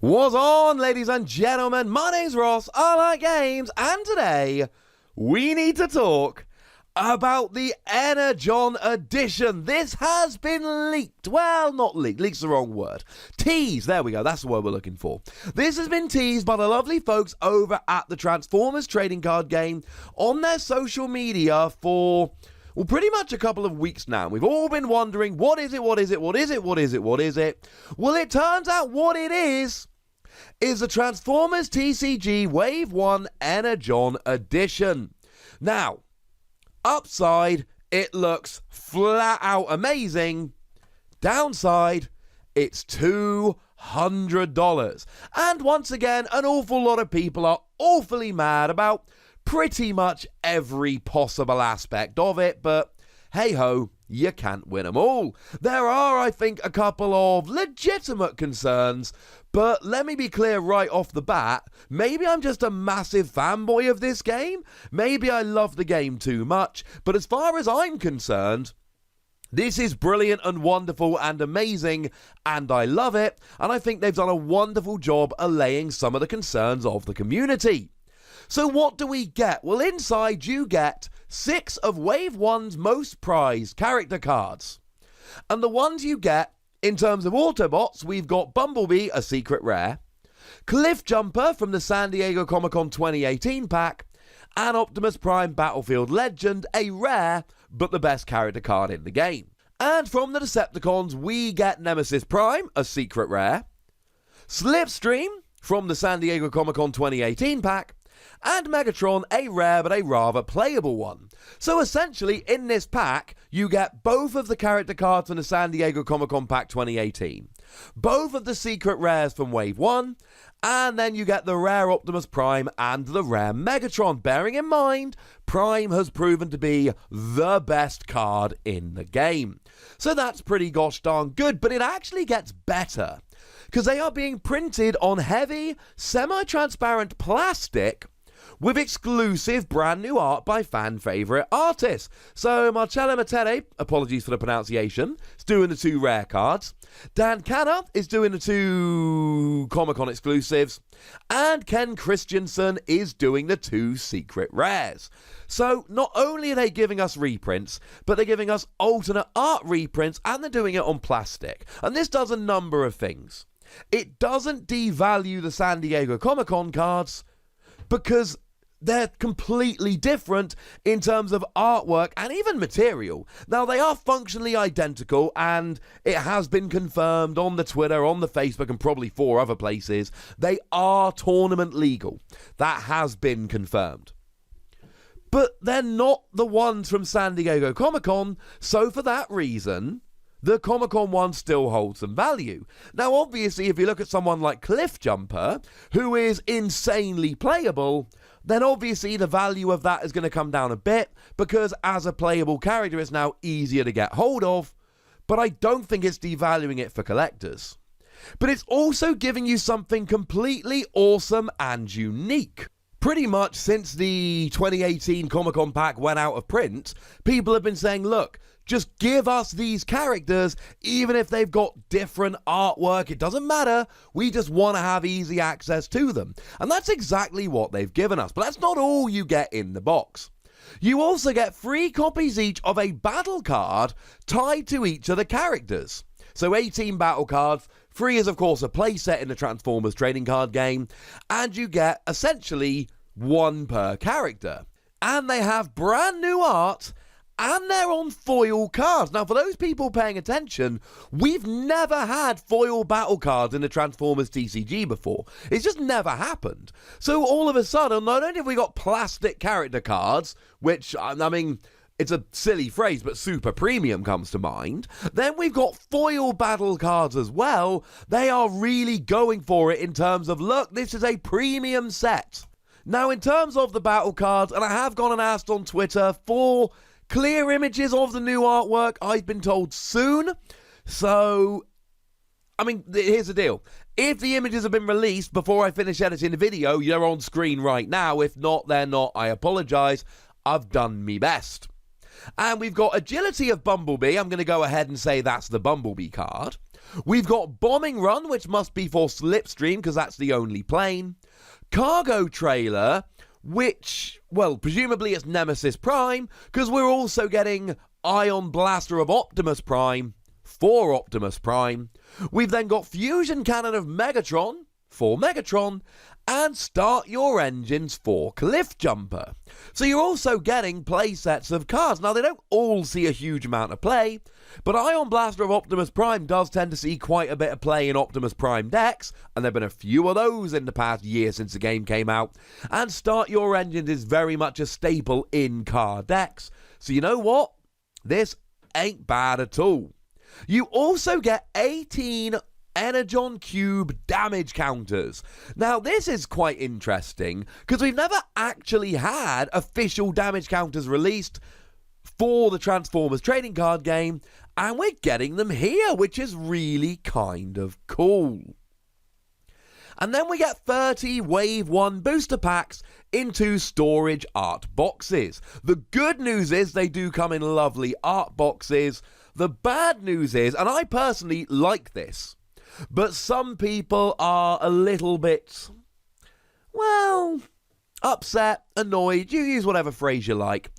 What's on, ladies and gentlemen? My name's Ross, I like games, and today we need to talk about the Energon edition. This has been leaked. Well, not leaked. Leak's the wrong word. Teased. There we go. That's the word we're looking for. This has been teased by the lovely folks over at the Transformers trading card game on their social media for, well, pretty much a couple of weeks now. We've all been wondering, what is it? What is it? What is it? What is it? What is it? Well, it turns out what it is the Transformers TCG Waveone Energon edition. Now, upside, it looks flat out amazing. Downside, it's $200. And once again, an awful lot of people are awfully mad about pretty much every possible aspect of it, but hey ho, you can't win them all. There are, I think, a couple of legitimate concerns, but let me be clear right off the bat, maybe I'm just a massive fanboy of this game, maybe I love the game too much, but as far as I'm concerned, this is brilliant and wonderful and amazing, and I love it, and I think they've done a wonderful job allaying some of the concerns of the community. So what do we get? Well, inside you get 6 of Waveone's most prized character cards. And the ones you get, in terms of Autobots, we've got Bumblebee, a secret rare, Cliffjumper from the San Diego Comic-Con 2018 pack, and Optimus Prime Battlefield Legend, a rare, but the best character card in the game. And from the Decepticons, we get Nemesis Prime, a secret rare, Slipstream from the San Diego Comic-Con 2018 pack, and Megatron, a rare but a rather playable one. So essentially, in this pack, you get both of the character cards from the San Diego Comic-Con pack 2018, both of the secret rares from Wave 1, and then you get the rare Optimus Prime and the rare Megatron, bearing in mind, Prime has proven to be the best card in the game. So that's pretty gosh darn good, but it actually gets better, because they are being printed on heavy, semi-transparent plastic with exclusive brand new art by fan favourite artists. So Marcello Mattere, apologies for the pronunciation, is doing the 2 rare cards. Dan Canna is doing the 2 Comic-Con exclusives. And Ken Christensen is doing the 2 secret rares. So not only are they giving us reprints, but they're giving us alternate art reprints, and they're doing it on plastic. And this does a number of things. It doesn't devalue the San Diego Comic-Con cards, because they're completely different in terms of artwork and even material. Now, they are functionally identical, and it has been confirmed on the Twitter, on the Facebook, and probably 4 other places. They are tournament legal. That has been confirmed. But they're not the ones from San Diego Comic-Con, so for that reason, the Comic-Con one still holds some value. Now, obviously, if you look at someone like Cliffjumper, who is insanely playable, then obviously the value of that is going to come down a bit, because as a playable character, it's now easier to get hold of, but I don't think it's devaluing it for collectors. But it's also giving you something completely awesome and unique. Pretty much since the 2018 Comic-Con pack went out of print, people have been saying, look, just give us these characters, even if they've got different artwork, it doesn't matter, we just want to have easy access to them. And that's exactly what they've given us, but that's not all you get in the box. You also get 3 copies each of a battle card tied to each of the characters. So 18 battle cards, 3 is of course a playset in the Transformers trading card game, and you get essentially 1 per character. And they have brand new art, and they're on foil cards. Now, for those people paying attention, we've never had foil battle cards in the Transformers TCG before. It's just never happened. So all of a sudden, not only have we got plastic character cards, which, I mean, it's a silly phrase, but super premium comes to mind. Then we've got foil battle cards as well. They are really going for it in terms of, look, this is a premium set. Now, in terms of the battle cards, and I have gone and asked on Twitter for clear images of the new artwork, I've been told soon. So, I mean, here's the deal. If the images have been released before I finish editing the video, you're on screen right now. If not, they're not. I apologise. I've done me best. And we've got Agility of Bumblebee. I'm going to go ahead and say that's the Bumblebee card. We've got Bombing Run, which must be for Slipstream because that's the only plane. Cargo Trailer, which, well, presumably it's Nemesis Prime because we're also getting Ion Blaster of Optimus Prime for Optimus Prime. We've then got Fusion Cannon of Megatron for Megatron, and Start Your Engines for Cliffjumper. So you're also getting play sets of cards. Now, they don't all see a huge amount of play, but Ion Blaster of Optimus Prime does tend to see quite a bit of play in Optimus Prime decks, and there have been a few of those in the past year since the game came out, and Start Your Engines is very much a staple in card decks. So you know what? This ain't bad at all. You also get 18 Energon Cube damage counters. Now, this is quite interesting because we've never actually had official damage counters released for the Transformers trading card game, and we're getting them here, which is really kind of cool. And then we get 30 Waveone booster packs into storage art boxes. The good news is they do come in lovely art boxes. The bad news is, and I personally like this, but some people are a little bit, well, upset, annoyed, you use whatever phrase you like,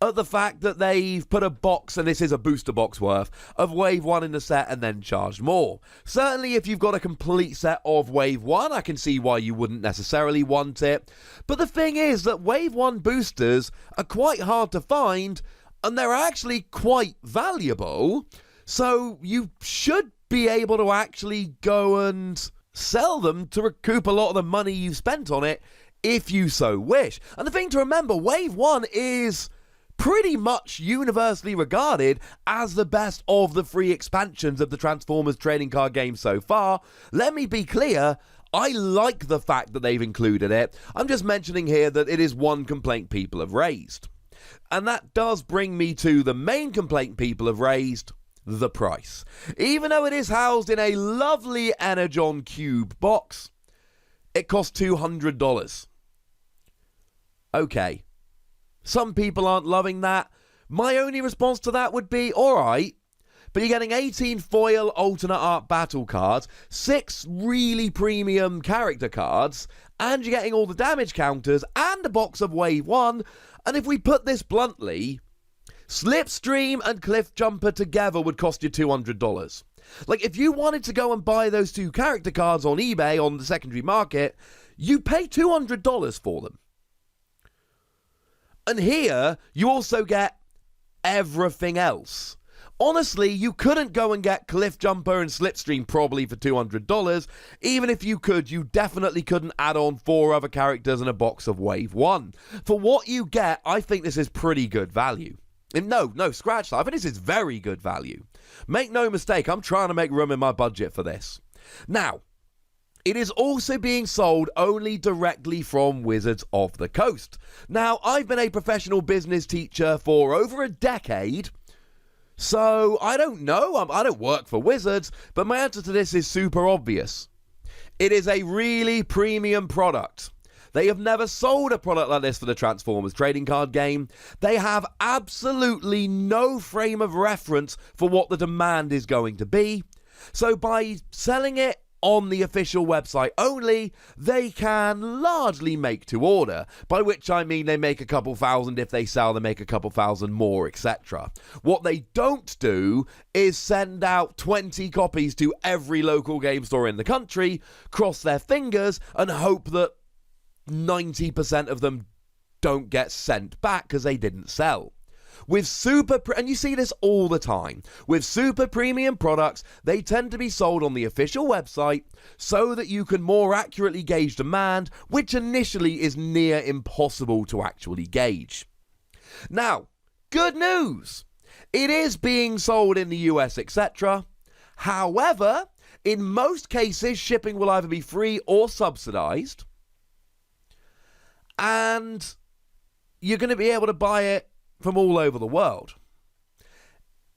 at the fact that they've put a box, and this is a booster box worth, of Wave 1 in the set and then charged more. Certainly if you've got a complete set of Wave 1, I can see why you wouldn't necessarily want it. But the thing is that Wave 1 boosters are quite hard to find, and they're actually quite valuable, so you should be able to actually go and sell them to recoup a lot of the money you've spent on it if you so wish. And the thing to remember, Wave 1 is pretty much universally regarded as the best of the free expansions of the Transformers trading card game so far. Let me be clear, I like the fact that they've included it. I'm just mentioning here that it is one complaint people have raised. And that does bring me to the main complaint people have raised: the price. Even though it is housed in a lovely Energon Cube box, it costs $200. Okay. Some people aren't loving that. My only response to that would be, alright, but you're getting 18 foil alternate art battle cards, 6 really premium character cards, and you're getting all the damage counters, and a box of Wave 1, and if we put this bluntly, Slipstream and Cliffjumper together would cost you $200. Like, if you wanted to go and buy those 2 character cards on eBay on the secondary market, you pay $200 for them. And here, you also get everything else. Honestly, you couldn't go and get Cliffjumper and Slipstream probably for $200. Even if you could, you definitely couldn't add on 4 other characters and a box of Wave 1. For what you get, I think this is pretty good value. No, scratch that. I think this is very good value. Make no mistake, I'm trying to make room in my budget for this. Now, it is also being sold only directly from Wizards of the Coast. Now, I've been a professional business teacher for over a decade, so I don't know. I don't work for Wizards, but my answer to this is super obvious. It is a really premium product. They have never sold a product like this for the Transformers trading card game. They have absolutely no frame of reference for what the demand is going to be. So by selling it on the official website only, they can largely make to order, by which I mean they make a couple thousand. If they sell, they make a couple thousand more, etc. What they don't do is send out 20 copies to every local game store in the country, cross their fingers, and hope that 90% of them don't get sent back because they didn't sell. With and you see this all the time, with super premium products, they tend to be sold on the official website so that you can more accurately gauge demand, which initially is near impossible to actually gauge. Now, good news! It is being sold in the US, etc. However, in most cases, shipping will either be free or subsidized, and you're going to be able to buy it from all over the world.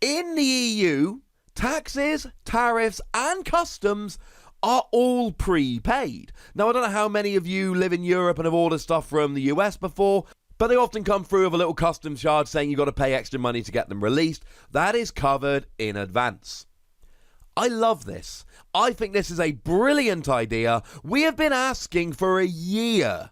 In the EU, taxes, tariffs, and customs are all prepaid. Now, I don't know how many of you live in Europe and have ordered stuff from the US before, but they often come through with a little customs charge saying you've got to pay extra money to get them released. That is covered in advance. I love this. I think this is a brilliant idea. We have been asking for a year,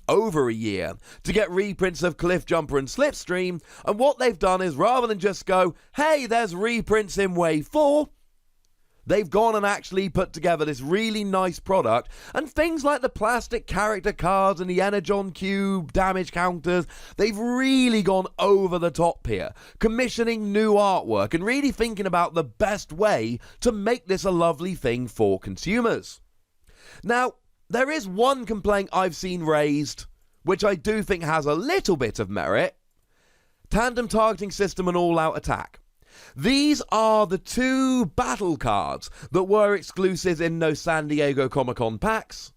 over a year, to get reprints of Cliffjumper and Slipstream, and what they've done is, rather than just go, hey, there's reprints in Wave 4, they've gone and actually put together this really nice product, and things like the plastic character cards and the Energon cube damage counters, they've really gone over the top here, commissioning new artwork and really thinking about the best way to make this a lovely thing for consumers. Now, there is one complaint I've seen raised, which I do think has a little bit of merit: tandem targeting system and all-out attack. These are the two battle cards that were exclusives in those San Diego Comic-Con packs,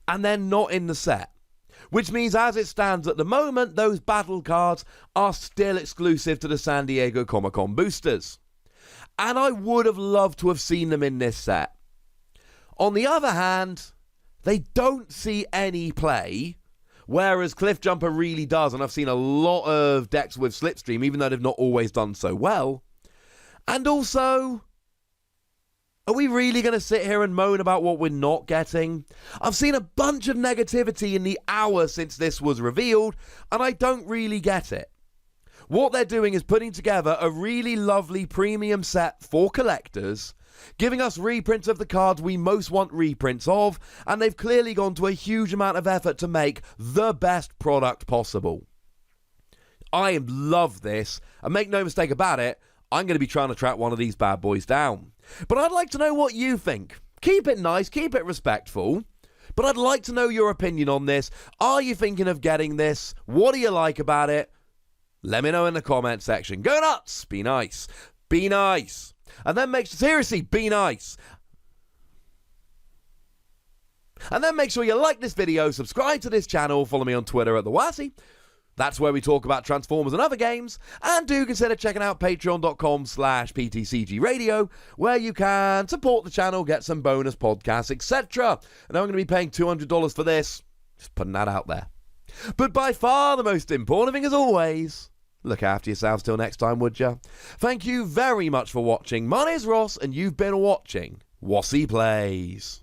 and they're not in the set. Which means, as it stands at the moment, those battle cards are still exclusive to the San Diego Comic-Con boosters. And I would have loved to have seen them in this set. On the other hand, they don't see any play, whereas Cliffjumper really does, and I've seen a lot of decks with Slipstream, even though they've not always done so well. And also, are we really going to sit here and moan about what we're not getting? I've seen a bunch of negativity in the hour since this was revealed, and I don't really get it. What they're doing is putting together a really lovely premium set for collectors, giving us reprints of the cards we most want reprints of, and they've clearly gone to a huge amount of effort to make the best product possible. I love this, and make no mistake about it, I'm going to be trying to track one of these bad boys down. But I'd like to know what you think. Keep it nice, keep it respectful, but I'd like to know your opinion on this. Are you thinking of getting this? What do you like about it? Let me know in the comment section. Go nuts! Be nice. Be nice. And then seriously, be nice. And then make sure you like this video, subscribe to this channel, follow me on Twitter at the Wossy. That's where we talk about Transformers and other games. And do consider checking out patreon.com/PTCG Radio, where you can support the channel, get some bonus podcasts, etc. And I'm going to be paying $200 for this. Just putting that out there. But by far the most important thing, as always, look after yourselves till next time, would ya? Thank you very much for watching. My name's Ross, and you've been watching Wossy Plays.